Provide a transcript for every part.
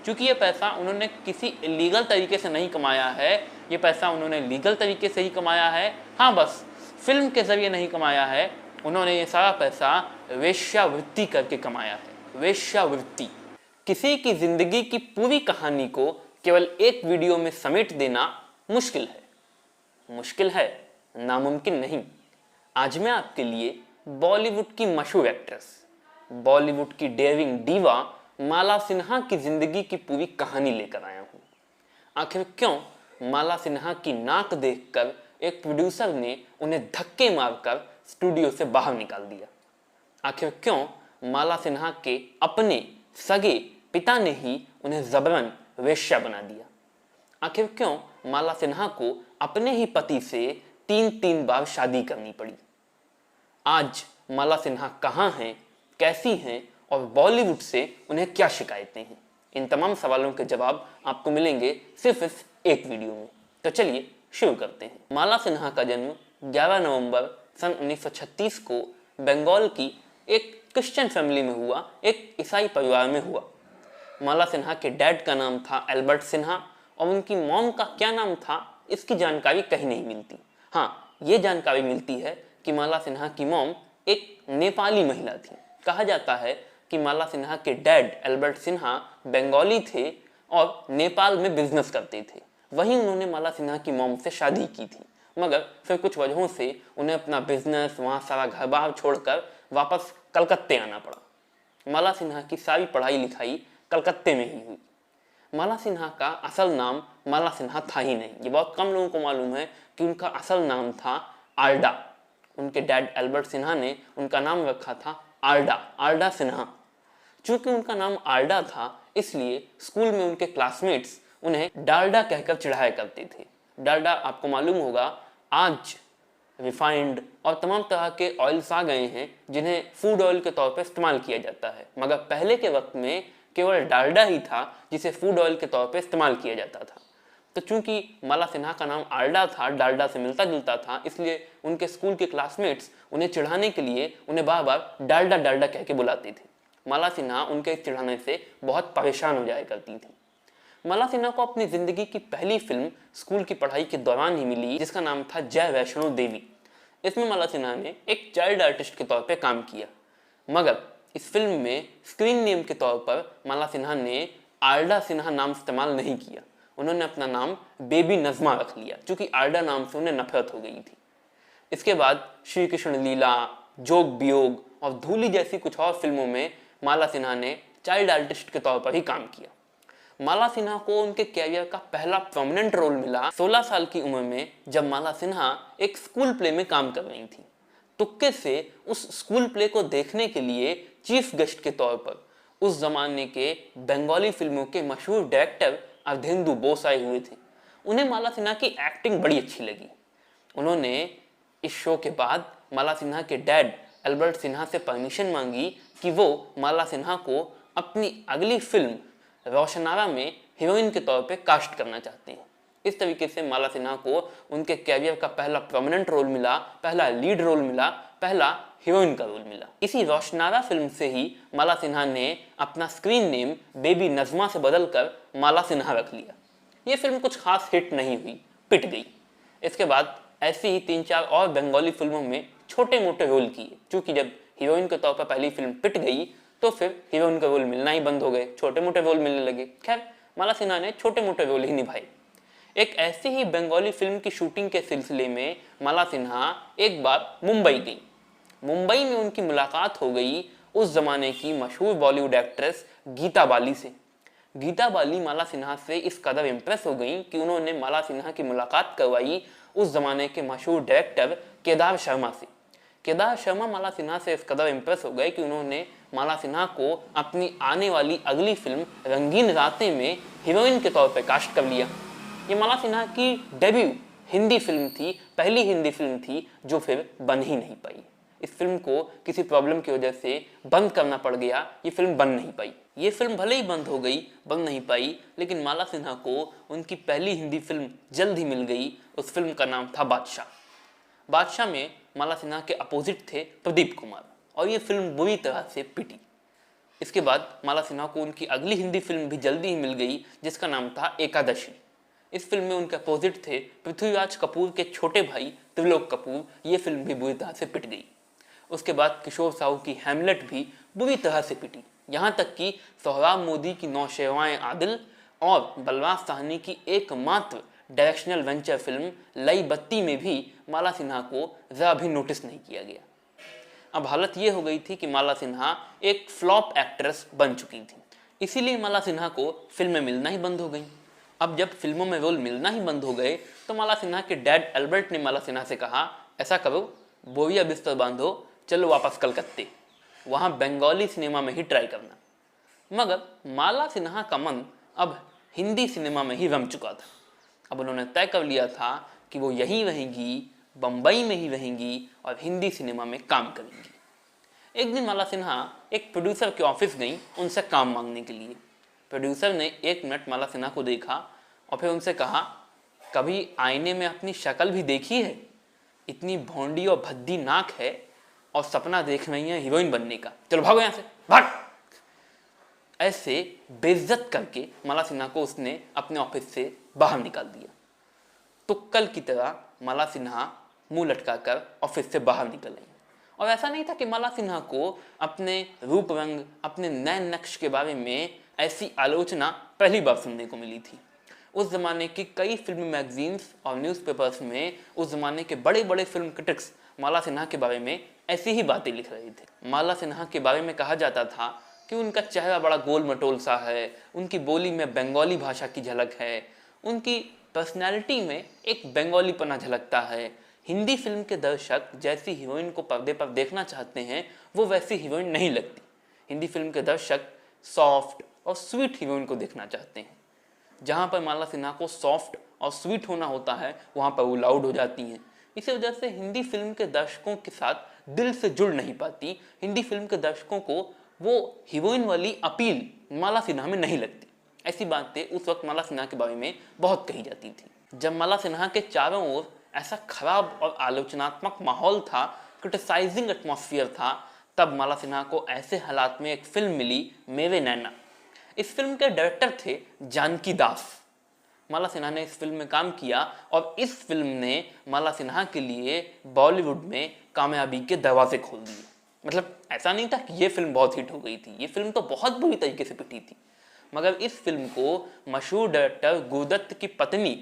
क्योंकि ये पैसा उन्होंने किसी इलीगल तरीके से नहीं कमाया है, ये पैसा उन्होंने लीगल तरीके से ही कमाया है। हाँ, बस फिल्म के ज़रिए नहीं कमाया है, उन्होंने ये सारा पैसा वेश्यावृत्ति करके कमाया है। वेश्यावृत्ति। किसी की ज़िंदगी की पूरी कहानी को केवल एक वीडियो में समेट देना मुश्किल है, नामुमकिन नहीं। आज मैं आपके लिए बॉलीवुड की मशहूर एक्ट्रेस, बॉलीवुड की डेयरिंग डीवा माला सिन्हा की जिंदगी की पूरी कहानी लेकर आया हूं। आखिर क्यों माला सिन्हा की नाक देखकर एक प्रोड्यूसर ने उन्हें धक्के मारकर स्टूडियो से बाहर निकाल दिया? आखिर क्यों माला सिन्हा के अपने सगे पिता ने ही उन्हें जबरन वेश्या बना दिया? आखिर क्यों माला सिन्हा को अपने ही पति से 3 बार शादी करनी पड़ी? आज माला सिन्हा कहाँ हैं, कैसी हैं और बॉलीवुड से उन्हें क्या शिकायतें हैं? इन तमाम सवालों के जवाब आपको मिलेंगे सिर्फ इस एक वीडियो में। तो चलिए शुरू करते हैं। माला सिन्हा का जन्म 11 नवंबर सन 1936 को बंगाल की एक क्रिश्चियन फैमिली में हुआ, एक ईसाई परिवार में हुआ। माला सिन्हा के डैड का नाम था एल्बर्ट सिन्हा और उनकी मॉम का क्या नाम था इसकी जानकारी कहीं नहीं मिलती। हाँ, ये जानकारी मिलती है कि माला सिन्हा की मॉम एक नेपाली महिला थी। कहा जाता है कि माला सिन्हा के डैड एल्बर्ट सिन्हा बंगाली थे और नेपाल में बिजनेस करते थे। वहीं उन्होंने माला सिन्हा की मॉम से शादी की थी, मगर फिर कुछ वजहों से उन्हें अपना बिजनेस, वहाँ सारा घर बार छोड़कर वापस कलकत्ते आना पड़ा। माला सिन्हा की सारी पढ़ाई लिखाई कलकत्ते में ही हुई। माला सिन्हा का असल नाम माला सिन्हा था ही नहीं। ये बहुत कम लोगों को मालूम है कि उनका असल नाम था आर्डा। उनके डैड एल्बर्ट सिन्हा ने उनका नाम रखा था आर्डा सिन्हा। चूंकि उनका नाम आर्डा था, इसलिए स्कूल में उनके क्लासमेट्स उन्हें डालडा कहकर चिढ़ाया करते थे। डालडा आपको मालूम होगा, आज रिफाइंड और तमाम तरह के ऑयल्स आ गए हैं जिन्हें फूड ऑयल के तौर पर इस्तेमाल किया जाता है, मगर पहले के वक्त में केवल डालडा ही था जिसे फूड ऑयल के तौर पर इस्तेमाल किया जाता था। तो चूंकि माला सिन्हा का नाम आर्डा था, डालडा से मिलता जुलता था, इसलिए उनके स्कूल के क्लासमेट्स उन्हें चिढ़ाने के लिए उन्हें बार बार डालडा डालडा कह के बुलाते थे। माला सिन्हा उनके इस चिढ़ाने से बहुत परेशान हो जाया करती थी। माला सिन्हा को अपनी जिंदगी की पहली फिल्म स्कूल की पढ़ाई के दौरान ही मिली, जिसका नाम था जय वैष्णो देवी। इसमें माला सिन्हा ने एक चाइल्ड आर्टिस्ट के तौर पर काम किया, मगर इस फिल्म में स्क्रीन नेम के तौर पर माला सिन्हा ने आर्डा सिन्हा नाम इस्तेमाल नहीं किया। उन्होंने अपना नाम बेबी नज़मा रख लिया, क्योंकि आर्डा नाम से उन्हें नफरत हो गई थी। इसके बाद श्री कृष्ण लीला, जोग वियोग और धूली जैसी कुछ और फिल्मों में माला सिन्हा ने चाइल्ड आर्टिस्ट के तौर पर ही काम किया। माला सिन्हा को उनके कैरियर का पहला प्रोमिनेंट रोल मिला 16 साल की उम्र में, जब माला सिन्हा एक स्कूल प्ले में काम कर रही थी। तुक्के से उस स्कूल प्ले को देखने के लिए चीफ गेस्ट के तौर पर उस जमाने के बंगाली फिल्मों के मशहूर डायरेक्टर अर्धेंदु बोस आए हुए थे। उन्हें माला सिन्हा की एक्टिंग बड़ी अच्छी लगी। उन्होंने इस शो के बाद माला सिन्हा के डैड एल्बर्ट सिन्हा से परमिशन मांगी कि वो माला सिन्हा को अपनी अगली फिल्म रोशनारा में हीरोइन के तौर पे कास्ट करना चाहते हैं। इस तरीके से माला सिन्हा को उनके कैरियर का पहला प्रोमिनेंट रोल मिला, पहला लीड रोल मिला, पहला हीरोइन का रोल मिला। इसी रोशनारा फिल्म से ही माला सिन्हा ने अपना स्क्रीन नेम बेबी नज़मा से बदलकर माला सिन्हा रख लिया। ये फिल्म कुछ खास हिट नहीं हुई, पिट गई। इसके बाद ऐसी ही 3-4 और बंगाली फिल्मों में छोटे मोटे रोल किए। चूंकि जब हीरोइन के तौर पर पहली फिल्म पिट गई तो फिर हीरोइन का रोल मिलना ही बंद हो गए, छोटे मोटे रोल मिलने लगे। खैर, माला सिन्हा ने छोटे मोटे रोल ही निभाए। एक ऐसी ही बंगाली फिल्म की शूटिंग के सिलसिले में माला सिन्हा एक बार मुंबई गई। मुंबई में उनकी मुलाकात हो गई उस जमाने की मशहूर बॉलीवुड एक्ट्रेस गीता बाली से। गीता बाली माला सिन्हा से इस कदर इम्प्रेस हो गई कि उन्होंने माला सिन्हा की मुलाकात करवाई उस जमाने के मशहूर डायरेक्टर केदार शर्मा से। केदार शर्मा माला सिन्हा से इस कदर इम्प्रेस हो गए कि उन्होंने माला सिन्हा को अपनी आने वाली अगली फिल्म रंगीन रातें में हीरोइन के तौर पर कास्ट कर लिया। ये माला सिन्हा की डेब्यू हिंदी फिल्म थी, पहली हिंदी फिल्म थी जो फिर बन ही नहीं पाई। इस फिल्म को किसी प्रॉब्लम की वजह से बंद करना पड़ गया, ये फिल्म बन नहीं पाई। ये फिल्म भले ही बंद हो गई, बन नहीं पाई, लेकिन माला सिन्हा को उनकी पहली हिंदी फिल्म जल्द ही मिल गई। उस फिल्म का नाम था बादशाह। बादशाह में माला सिन्हा के अपोजिट थे प्रदीप कुमार और ये फिल्म बुरी तरह से पिटी। इसके बाद माला सिन्हा को उनकी अगली हिंदी फिल्म भी जल्दी ही मिल गई जिसका नाम था एकादशी। इस फिल्म में उनके अपोजिट थे पृथ्वीराज कपूर के छोटे भाई त्रिलोक कपूर। ये फिल्म भी बुरी तरह से पिट गई। उसके बाद किशोर साहू की हैमलेट भी बुरी तरह से पिटी। यहाँ तक कि सोहराब मोदी की नौशेवाएं आदिल और बलराज साहनी की एकमात्र डायरेक्शनल वेंचर फिल्म लई बत्ती में भी माला सिन्हा को जरा भी नोटिस नहीं किया गया। अब हालत ये हो गई थी कि माला सिन्हा एक फ्लॉप एक्ट्रेस बन चुकी थी, इसीलिए माला सिन्हा को फिल्में मिलना ही बंद हो गई। अब जब फिल्मों में रोल मिलना ही बंद हो गए तो माला सिन्हा के डैड अल्बर्ट ने माला सिन्हा से कहा, ऐसा करो, बोरिया बिस्तर बांधो, चलो वापस कलकत्ते, वहाँ बंगाली सिनेमा में ही ट्राई करना। मगर माला सिन्हा का मन अब हिंदी सिनेमा में ही रम चुका था। अब उन्होंने तय कर लिया था कि वो यहीं रहेंगी, बम्बई में ही रहेंगी और हिंदी सिनेमा में काम करेंगी। एक दिन माला सिन्हा एक प्रोड्यूसर के ऑफिस गई उनसे काम मांगने के लिए। प्रोड्यूसर ने 1 मिनट माला सिन्हा को देखा और फिर उनसे कहा, कभी आईने में अपनी शक्ल भी देखी है? इतनी भौंडी और भद्दी नाक है और सपना देख रही है हीरोइन बनने का, चलो भागो यहाँ से, भाग। ऐसे बेइज्जत करके माला सिन्हा को उसने अपने ऑफिस से बाहर निकाल दिया। तो कल की तरह माला सिन्हा मुंह लटकाकर ऑफिस से बाहर निकल आई। और ऐसा नहीं था कि माला सिन्हा को अपने रूप रंग, अपने नए नक्श के बारे में ऐसी आलोचना पहली बार सुनने को मिली थी। उस जमाने की कई फिल्म मैगजीन्स और न्यूज़पेपर्स में उस जमाने के बड़े बड़े फिल्म क्रिटिक्स माला सिन्हा के बारे में ऐसी ही बातें लिख रहे थे। माला सिन्हा के बारे में कहा जाता था कि उनका चेहरा बड़ा गोल मटोल सा है, उनकी बोली में बंगाली भाषा की झलक है, उनकी पर्सनैलिटी में एक बंगालीपना झलकता है। हिंदी फिल्म के दर्शक जैसी हीरोइन को पर्दे पर देखना चाहते हैं वो वैसी हीरोइन नहीं लगती। हिंदी फिल्म के दर्शक सॉफ्ट और स्वीट हीरोइन को देखना चाहते हैं। जहाँ पर माला सिन्हा को सॉफ्ट और स्वीट होना होता है वहाँ पर वो लाउड हो जाती हैं। इसी वजह से हिंदी फिल्म के दर्शकों के साथ दिल से जुड़ नहीं पाती। हिंदी फिल्म के दर्शकों को वो हीरोइन वाली अपील माला सिन्हा में नहीं लगती। ऐसी बातें उस वक्त माला सिन्हा के बारे में बहुत कही जाती थी। जब माला सिन्हा के चारों ओर ऐसा खराब और आलोचनात्मक माहौल था, क्रिटिसाइजिंग एटमॉस्फेयर था, तब माला सिन्हा को ऐसे हालात में एक फिल्म मिली, मेरे नैना। इस फिल्म के डायरेक्टर थे जानकी दास। माला सिन्हा ने इस फिल्म में काम किया और इस फिल्म ने माला सिन्हा के लिए बॉलीवुड में कामयाबी के दरवाजे खोल दिए। मतलब ऐसा नहीं था कि ये फिल्म बहुत हिट हो गई थी, ये फिल्म तो बहुत बुरी तरीके से पिटी थी, मगर इस फिल्म को मशहूर डायरेक्टर गुरुदत्त की पत्नी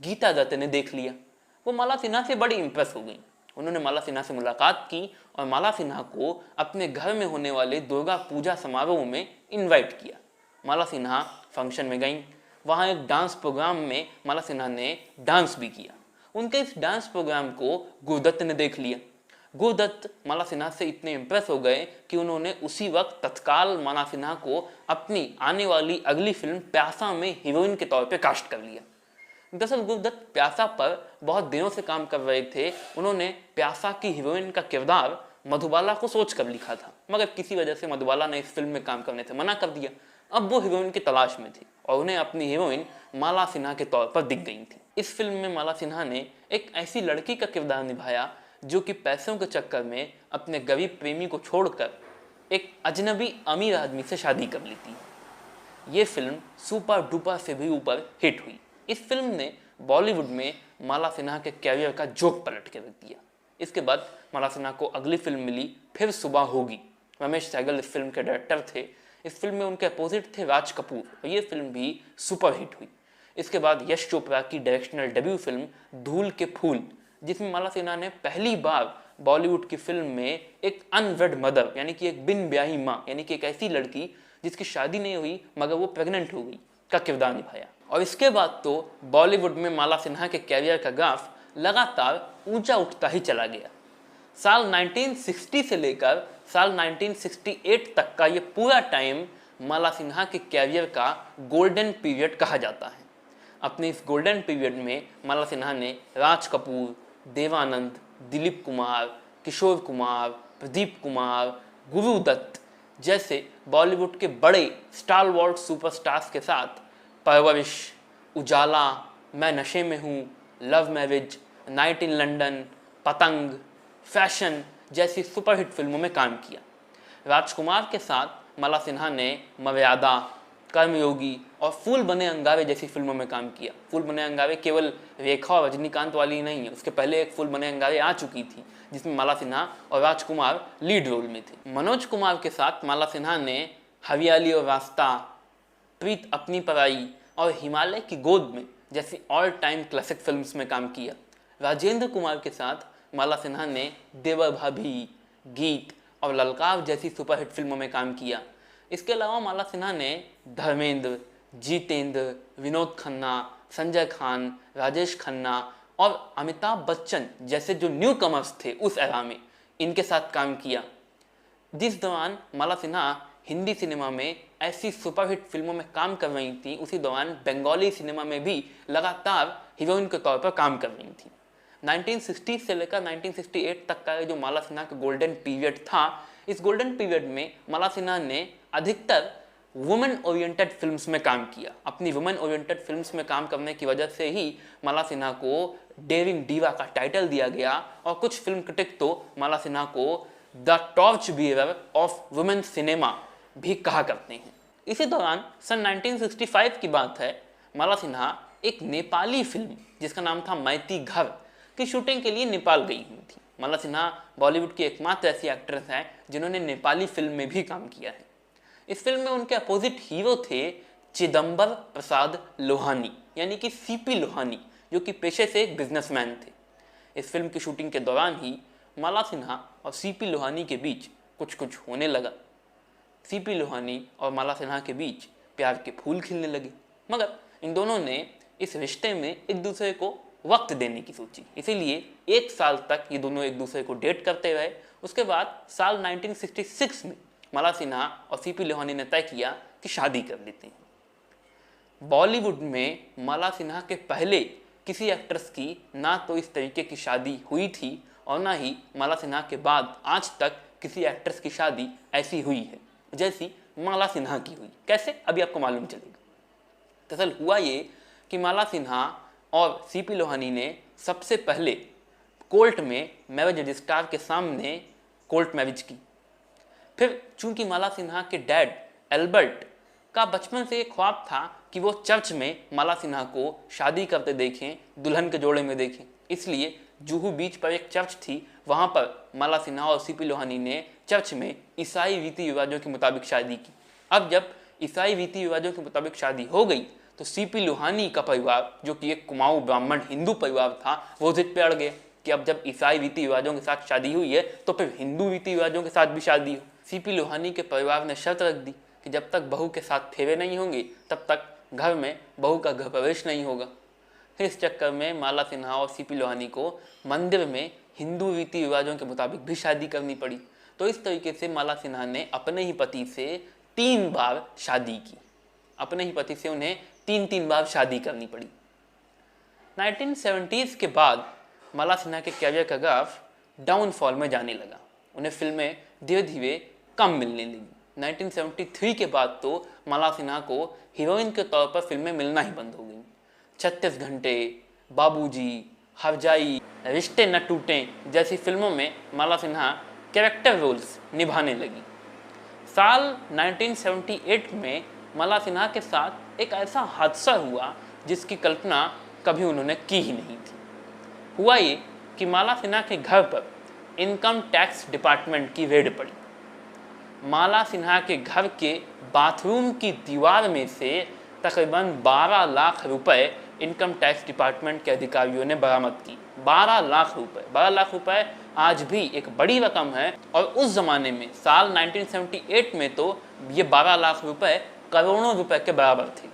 गीता दत्त ने देख लिया। वो माला सिन्हा से बड़ी इंप्रेस हो गई। उन्होंने माला सिन्हा से मुलाकात की और माला सिन्हा को अपने घर में होने वाले दुर्गा पूजा समारोह में इनवाइट किया। माला सिन्हा फंक्शन में गईं। वहाँ एक डांस प्रोग्राम में माला सिन्हा ने डांस भी किया। उनके इस डांस प्रोग्राम को गुरुदत्त ने देख लिया। गुरुदत्त माला सिन्हा से इतने इम्प्रेस हो गए कि उन्होंने उसी वक्त तत्काल माला सिन्हा को अपनी आने वाली अगली फिल्म प्यासा में हीरोइन के तौर पे कास्ट कर लिया। दरअसल गुरुदत्त प्यासा पर बहुत दिनों से काम कर रहे थे। उन्होंने प्यासा की हीरोइन का किरदार मधुबाला को सोच कर लिखा था, मगर किसी वजह से मधुबाला ने इस फिल्म में काम करने से मना कर दिया। अब वो हीरोइन की तलाश में थी और उन्हें अपनी हीरोइन माला सिन्हा के तौर पर दिख गई थी। इस फिल्म में माला सिन्हा ने एक ऐसी लड़की का किरदार निभाया जो कि पैसों के चक्कर में अपने गरीब प्रेमी को छोड़कर एक अजनबी अमीर आदमी से शादी कर ली थी। ये फिल्म सुपर डुपर से भी ऊपर हिट हुई। इस फिल्म ने बॉलीवुड में माला सिन्हा के कैरियर का जोक पलट के रख दिया। इसके बाद माला सिन्हा को अगली फिल्म मिली फिर सुबह होगी। रमेश सहगल इस फिल्म के डायरेक्टर थे। इस फिल्म में उनके अपोजिट थे राज कपूर और ये फिल्म भी सुपर हिट हुई। इसके बाद यश चोपड़ा की डायरेक्शनल डेब्यू फिल्म धूल के फूल, जिसमें माला सिन्हा ने पहली बार बॉलीवुड की फिल्म में एक अनवेड मदर यानी कि एक बिन ब्याही माँ यानी कि एक ऐसी लड़की जिसकी शादी नहीं हुई मगर वो प्रेग्नेंट हो गई का किरदार निभाया। और इसके बाद तो बॉलीवुड में माला सिन्हा के कैरियर का ग्राफ लगातार ऊंचा उठता ही चला गया। साल 1960 से लेकर साल 1968 तक का ये पूरा टाइम माला सिन्हा के कैरियर का गोल्डन पीरियड कहा जाता है। अपने इस गोल्डन पीरियड में माला सिन्हा ने राज कपूर, देवानंद, दिलीप कुमार, किशोर कुमार, प्रदीप कुमार, गुरुदत्त जैसे बॉलीवुड के बड़े स्टारवॉर्ड सुपरस्टार्स के साथ परवरिश, उजाला, मैं नशे में हूँ, love marriage, night in London, पतंग, फैशन जैसी सुपरहिट फिल्मों में काम किया। राजकुमार के साथ माला सिन्हा ने मर्यादा, कर्मयोगी और फूल बने अंगारे जैसी फिल्मों में काम किया। फूल बने अंगारे केवल रेखा और रजनीकांत वाली नहीं है, उसके पहले एक फूल बने अंगारे आ चुकी थी जिसमें माला सिन्हा और राजकुमार लीड रोल में थे। मनोज कुमार के साथ माला सिन्हा ने हरियाली और रास्ता, प्रीत अपनी पराई और हिमालय की गोद में जैसी ऑल टाइम क्लासिक फिल्म्स में काम किया। राजेंद्र कुमार के साथ माला सिन्हा ने देवर भाभी, गीत और ललकार जैसी सुपरहिट फिल्मों में काम किया। इसके अलावा माला सिन्हा ने धर्मेंद्र, जितेंद्र, विनोद खन्ना, संजय खान, राजेश खन्ना और अमिताभ बच्चन जैसे जो न्यू कमर्स थे उस एरा में, इनके साथ काम किया। जिस दौरान माला सिन्हा हिंदी सिनेमा में ऐसी सुपरहिट फिल्मों में काम कर रही थी, उसी दौरान बंगाली सिनेमा में भी लगातार हीरोइन के तौर पर काम कर रही थी। 1960 से लेकर 1968 तक का जो माला सिन्हा का गोल्डन पीरियड था, इस गोल्डन पीरियड में माला सिन्हा ने अधिकतर वुमेन ओरिएंटेड फिल्म्स में काम किया। अपनी वुमेन ओरिएंटेड फिल्म्स में काम करने की वजह से ही माला सिन्हा को डेयरिंग डीवा का टाइटल दिया गया और कुछ फिल्म क्रिटिक तो माला सिन्हा को the torch bearer of women cinema भी कहा करते हैं। इसी दौरान सन 1965 की बात है, माला सिन्हा एक नेपाली फिल्म जिसका नाम था मैती घर की शूटिंग के लिए नेपाल गई हुई थी। माला सिन्हा बॉलीवुड की एकमात्र ऐसी एक्ट्रेस हैं जिन्होंने नेपाली फिल्म में भी काम किया है। इस फिल्म में उनके अपोजिट हीरो थे चिदंबर प्रसाद लोहानी, यानी कि सीपी लोहानी, जो कि पेशे से एक बिजनेसमैन थे। इस फिल्म की शूटिंग के दौरान ही माला सिन्हा और सीपी लोहानी के बीच कुछ कुछ होने लगा। सीपी लोहानी और माला सिन्हा के बीच प्यार के फूल खिलने लगे, मगर इन दोनों ने इस रिश्ते में एक दूसरे को वक्त देने की सोची। इसीलिए एक साल तक ये दोनों एक दूसरे को डेट करते रहे। उसके बाद साल 1966 में माला सिन्हा और सीपी लोहानी ने तय किया कि शादी कर लेते हैं। बॉलीवुड में माला सिन्हा के पहले किसी एक्ट्रेस की ना तो इस तरीके की शादी हुई थी और ना ही माला सिन्हा के बाद आज तक किसी एक्ट्रेस की शादी ऐसी हुई है जैसी माला सिन्हा की हुई। कैसे, अभी आपको मालूम चलेगा। दरअसल हुआ ये कि माला सिन्हा और सीपी लोहानी ने सबसे पहले कोर्ट में मैरिज रजिस्ट्रार के सामने कोर्ट मैरिज की। फिर चूंकि माला सिन्हा के डैड एल्बर्ट का बचपन से एक ख्वाब था कि वो चर्च में माला सिन्हा को शादी करते देखें, दुल्हन के जोड़े में देखें, इसलिए जुहू बीच पर एक चर्च थी, वहाँ पर माला सिन्हा और सीपी लोहानी ने चर्च में ईसाई रीति रिवाजों के मुताबिक शादी की। अब जब ईसाई रीति रिवाजों के मुताबिक शादी हो गई तो सीपी लोहानी का परिवार, जो कि एक कुमाऊं ब्राह्मण हिंदू परिवार था, वो जिद पे अड़ गया कि अब जब ईसाई रीति रिवाजों के साथ शादी हुई है तो फिर हिंदू रीति रिवाजों के साथ भी शादी हो। सीपी लोहानी के परिवार ने शर्त रख दी कि जब तक बहू के साथ फेरे नहीं होंगे तब तक घर में बहू का गृह प्रवेश नहीं होगा। फिर इस चक्कर में माला सिन्हा और सीपी लोहानी को मंदिर में हिंदू रीति रिवाजों के मुताबिक भी शादी करनी पड़ी। तो इस तरीके से माला सिन्हा ने अपने ही पति से 3 बार शादी की। अपने ही पति से उन्हें 3 बार शादी करनी पड़ी। 1970s के बाद माला सिन्हा के कैरियर का ग्राफ डाउनफॉल में जाने लगा। उन्हें फिल्में धीरे धीरे कम मिलने लगी। 1973 के बाद तो माला सिन्हा को हीरोइन के तौर पर फिल्में मिलना ही बंद हो गई। 36 घंटे, बाबूजी, हरजाई, रिश्ते न टूटे जैसी फिल्मों में माला सिन्हा कैरेक्टर रोल्स निभाने लगी। साल 1978 में माला सिन्हा के साथ एक ऐसा हादसा हुआ जिसकी कल्पना कभी उन्होंने की ही नहीं थी। हुआ ये कि माला सिन्हा के घर पर इनकम टैक्स डिपार्टमेंट की रेड पड़ी। माला सिन्हा के घर के बाथरूम की दीवार में से तकरीबन 12 लाख रुपए इनकम टैक्स डिपार्टमेंट के अधिकारियों ने बरामद की। 12 लाख रुपए, 12 लाख रुपए आज भी एक बड़ी रकम है और उस ज़माने में साल 1978 में तो ये 12 लाख रुपए करोड़ों रुपए के बराबर थे।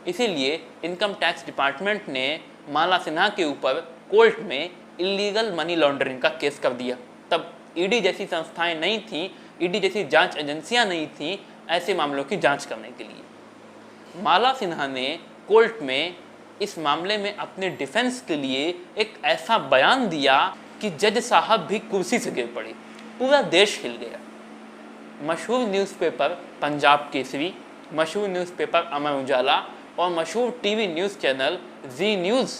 इसीलिए इनकम टैक्स डिपार्टमेंट ने माला सिन्हा के ऊपर कोर्ट में इलीगल मनी लॉन्ड्रिंग का केस कर दिया। तब ईडी जैसी संस्थाएं नहीं थीं, ईडी जैसी जांच एजेंसियां नहीं थीं ऐसे मामलों की जांच करने के लिए। माला सिन्हा ने कोर्ट में इस मामले में अपने डिफेंस के लिए एक ऐसा बयान दिया कि जज साहब भी कुर्सी से गिर पड़े, पूरा देश हिल गया। मशहूर न्यूज़पेपर पंजाब केसरी, मशहूर न्यूज़पेपर अमर उजाला और मशहूर टीवी न्यूज़ चैनल जी न्यूज़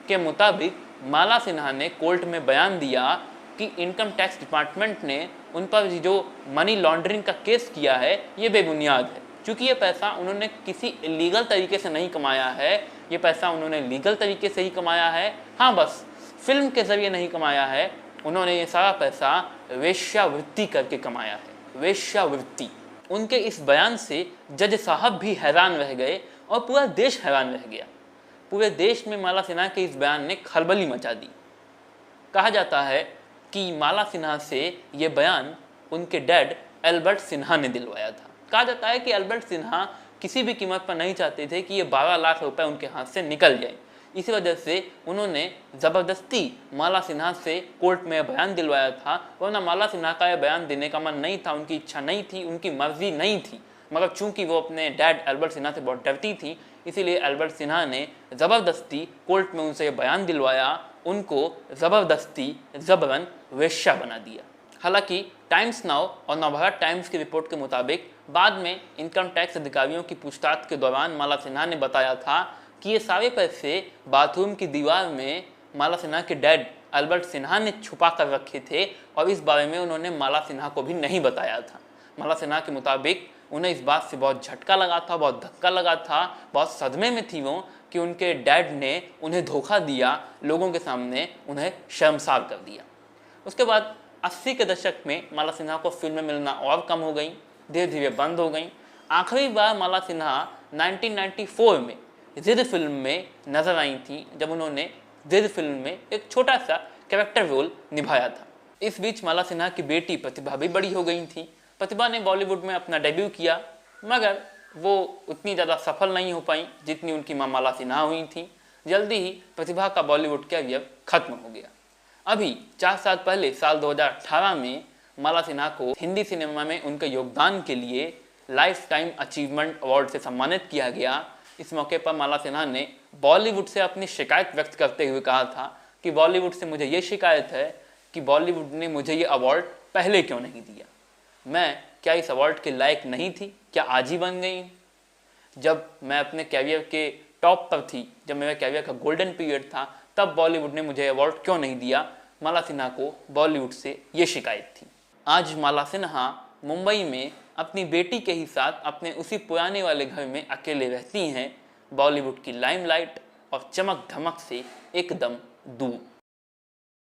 के मुताबिक माला सिन्हा ने कोर्ट में बयान दिया कि इनकम टैक्स डिपार्टमेंट ने उन पर जो मनी लॉन्ड्रिंग का केस किया है ये बेबुनियाद है, क्योंकि ये पैसा उन्होंने किसी इलीगल तरीके से नहीं कमाया है, ये पैसा उन्होंने लीगल तरीके से ही कमाया है। हाँ, बस फिल्म के ज़रिए नहीं कमाया है, उन्होंने ये सारा पैसा वेश्यावृत्ति करके कमाया है, वेश्यावृत्ति। उनके इस बयान से जज साहब भी हैरान रह गए और पूरा देश हैरान रह गया। पूरे देश में माला सिन्हा के इस बयान ने खलबली मचा दी। कहा जाता है कि माला सिन्हा से ये बयान उनके डैड एल्बर्ट सिन्हा ने दिलवाया था। कहा जाता है कि एल्बर्ट सिन्हा किसी भी कीमत पर नहीं चाहते थे कि ये 12 लाख रुपए उनके हाथ से निकल जाए। इसी वजह से उन्होंने ज़बरदस्ती माला सिन्हा से कोर्ट में बयान दिलवाया था, वरना माला सिन्हा का यह बयान देने का मन नहीं था, उनकी इच्छा नहीं थी, उनकी मर्जी नहीं थी। मगर चूंकि वो अपने डैड एल्बर्ट सिन्हा से बहुत डरती थी, इसीलिए एल्बर्ट सिन्हा ने ज़बरदस्ती कोर्ट में उनसे बयान दिलवाया, उनको ज़बरदस्ती ज़बरन वेश्या बना दिया। हालांकि टाइम्स नाउ और नवभारत टाइम्स की रिपोर्ट के मुताबिक बाद में इनकम टैक्स अधिकारियों की पूछताछ के दौरान माला सिन्हा ने बताया था कि ये सारे पैसे बाथरूम की दीवार में माला सिन्हा के डैड एल्बर्ट सिन्हा ने छुपा कर रखे थे और इस बारे में उन्होंने माला सिन्हा को भी नहीं बताया था। माला सिन्हा के मुताबिक उन्हें इस बात से बहुत झटका लगा था, बहुत धक्का लगा था, बहुत सदमे में थी वो कि उनके डैड ने उन्हें धोखा दिया, लोगों के सामने उन्हें शर्मसार कर दिया। उसके बाद 80 के दशक में माला सिन्हा को फिल्में मिलना और कम हो गई, धीरे धीरे बंद हो गई। आखिरी बार माला सिन्हा 1994 में जिद फिल्म में नजर आई थी, जब उन्होंने जिद फिल्म में एक छोटा सा कैरेक्टर रोल निभाया था। इस बीच माला सिन्हा की बेटी प्रतिभा भी बड़ी हो गई थी। प्रतिभा ने बॉलीवुड में अपना डेब्यू किया, मगर वो उतनी ज़्यादा सफल नहीं हो पाई जितनी उनकी माँ माला सिन्हा हुई थी। जल्दी ही प्रतिभा का बॉलीवुड कैरियर खत्म हो गया। अभी 4 साल पहले साल 2018 में माला सिन्हा को हिंदी सिनेमा में उनके योगदान के लिए लाइफ टाइम अचीवमेंट अवार्ड से सम्मानित किया गया। इस मौके पर माला सिन्हा ने बॉलीवुड से अपनी शिकायत व्यक्त करते हुए कहा था कि बॉलीवुड से मुझे ये शिकायत है कि बॉलीवुड ने मुझे ये अवार्ड पहले क्यों नहीं दिया। मैं क्या इस अवार्ड के लायक नहीं थी? क्या आज ही बन गई? जब मैं अपने कैरियर के टॉप पर थी, जब मेरे कैरियर का गोल्डन पीरियड था, तब बॉलीवुड ने मुझे अवार्ड क्यों नहीं दिया? माला सिन्हा को बॉलीवुड से ये शिकायत थी। आज माला सिन्हा मुंबई में अपनी बेटी के ही साथ अपने उसी पुराने वाले घर में अकेले रहती हैं, बॉलीवुड की लाइमलाइट और चमक धमक से एकदम दूर।